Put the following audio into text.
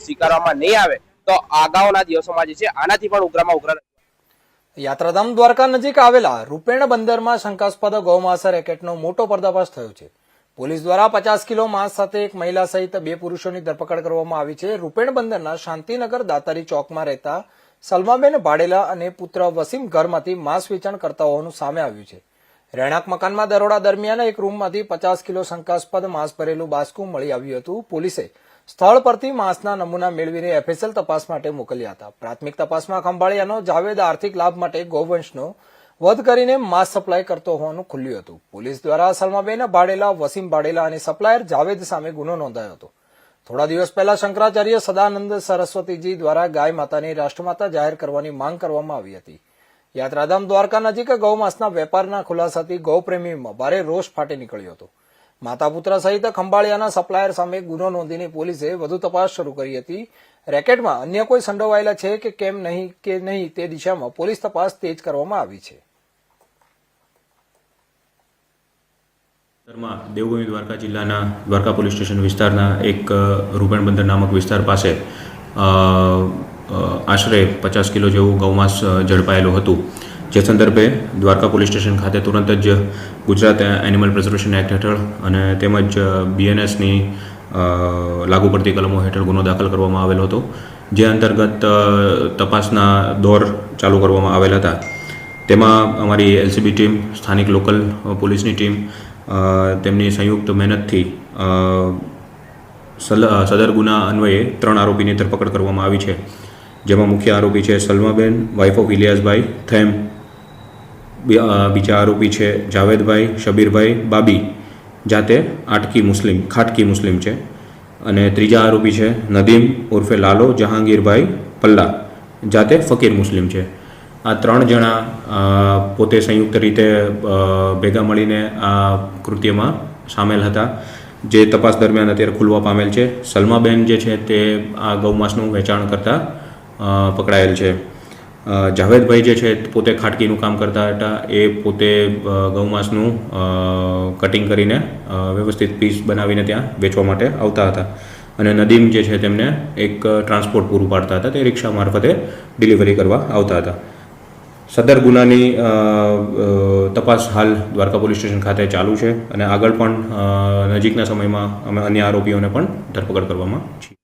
સ્વીકારવામાં નહીં આવે તો આગાઉના દિવસોમાં જે છે આનાથી પણ ઉગ્રમાં ઉગ્ર યાત્રાધામ દ્વારકા નજીક આવેલા રૂપેણ બંદરમાં શંકાસ્પદ ગૌમાંસ રેકેટનો મોટો પર્દાફાશ થયો છે. પોલીસ દ્વારા 50 કિલો માંસ સાથે એક મહિલા સહિત 2 પુરુષોની ધરપકડ કરવામાં આવી છે. રૂપેણ બંદરના શાંતિનગર દાતારી ચોકમાં રહેતા સલમાબેન ભાડેલા અને પુત્ર વસીમ ઘરમાંથી માંસ વેચાણ કરતા હોવાનું સામે આવ્યું છે. રહેણાંક મકાનમાં દરોડા દરમિયાન એક રૂમમાંથી 50 કિલો શંકાસ્પદ માંસ ભરેલું બાસ્કું મળી આવ્યું હતું. પોલીસે સ્થળ પરથી માંસના નમૂના મેળવીને એફએસએલ તપાસ માટે મોકલ્યા હતા. પ્રાથમિક તપાસમાં ખંભાળિયાનો જાવેદ આર્થિક લાભ માટે ગૌવંશનો વધ કરીને માંસ સપ્લાય કરતો હોવાનું ખુલ્યું હતું. પોલીસ દ્વારા સલમાબેન ભાડેલા, વસીમ ભાડેલા અને સપ્લાયર જાવેદ સામે ગુનો નોંધાયો હતો. થોડા દિવસ પહેલા શંકરાચાર્ય સદાનંદ સરસ્વતીજી દ્વારા ગાય માતાની રાષ્ટ્રમાતા જાહેર કરવાની માંગ કરવામાં આવી હતી. યાત્રાધામ દ્વારકા નજીક ગૌમાંસના વેપારના ખુલાસાથી ગૌપ્રેમીમાં ભારે રોષ ફાટી નીકળ્યો હતો. માતા પુત્ર સહિત ખંભાળિયાના સપ્લાયર સામે ગુનો નોંધીને પોલીસે વધુ તપાસ શરૂ કરી હતી. રેકેટમાં અન્ય કોઈ સંડોવાયેલા છે કે કેમ નહીં તે દિશામાં પોલીસ તપાસ તેજ કરવામાં આવી છે. દેવભૂમિ દ્વારકા જિલ્લાના દ્વારકા પોલીસ સ્ટેશન વિસ્તારના એક રૂપેણ બંદર નામક વિસ્તાર પાસે આશરે 50 કિલો જેવું ગૌમાંસ ઝડપાયેલું હતું. જે સંદર્ભે દ્વારકા પોલીસ સ્ટેશન ખાતે તુરંત જ ગુજરાત એનિમલ પ્રિઝર્વેશન એક્ટ હેઠળ અને તેમજ બીએનએસની લાગુ પડતી કલમો હેઠળ ગુનો દાખલ કરવામાં આવેલો હતો. જે અંતર્ગત તપાસના દોર ચાલુ કરવામાં આવેલા હતા. તેમાં અમારી એલસીબી ટીમ, સ્થાનિક લોકલ પોલીસની ટીમ, તેમની સંયુક્ત મહેનતથી સદર ગુના અન્વયે 3 આરોપીની ધરપકડ કરવામાં આવી છે. જેમાં મુખ્ય આરોપી છે સલમાબેન, વાઇફ ઓફ ઇલિયાસભાઈ થેમ. બીજા આરોપી છે જાવેદભાઈ શબીરભાઈ બાબી, જાતે ખાટકી મુસ્લિમ છે. અને ત્રીજા આરોપી છે નદીમ ઉર્ફે લાલો જહાંગીરભાઈ પલ્લા, જાતે ફકીર મુસ્લિમ છે. આ 3 જણા પોતે સંયુક્ત રીતે ભેગા મળીને આ કૃત્યમાં સામેલ હતા, જે તપાસ દરમિયાન અત્યારે ખુલવા પામેલ છે. સલમાબેન જે છે તે આ ગૌમાંસનું વેચાણ કરતા પકડાયેલ છે. જાવેદભાઈ જે છે પોતે ખાટકીનું કામ કરતા હતા. એ પોતે ગૌમાંસનું કટિંગ કરીને વ્યવસ્થિત પીસ બનાવીને ત્યાં વેચવા માટે આવતા હતા. અને નદીમ જે છે તેમને એક ટ્રાન્સપોર્ટ પૂરું પાડતા હતા. તે રિક્ષા મારફતે ડિલિવરી કરવા આવતા હતા. સદર ગુનાની તપાસ હાલ દ્વારકા પોલીસ સ્ટેશન ખાતે ચાલુ છે અને આગળ પણ નજીકના સમયમાં અમે અન્ય આરોપીઓને પણ ધરપકડ કરવામાં છીએ.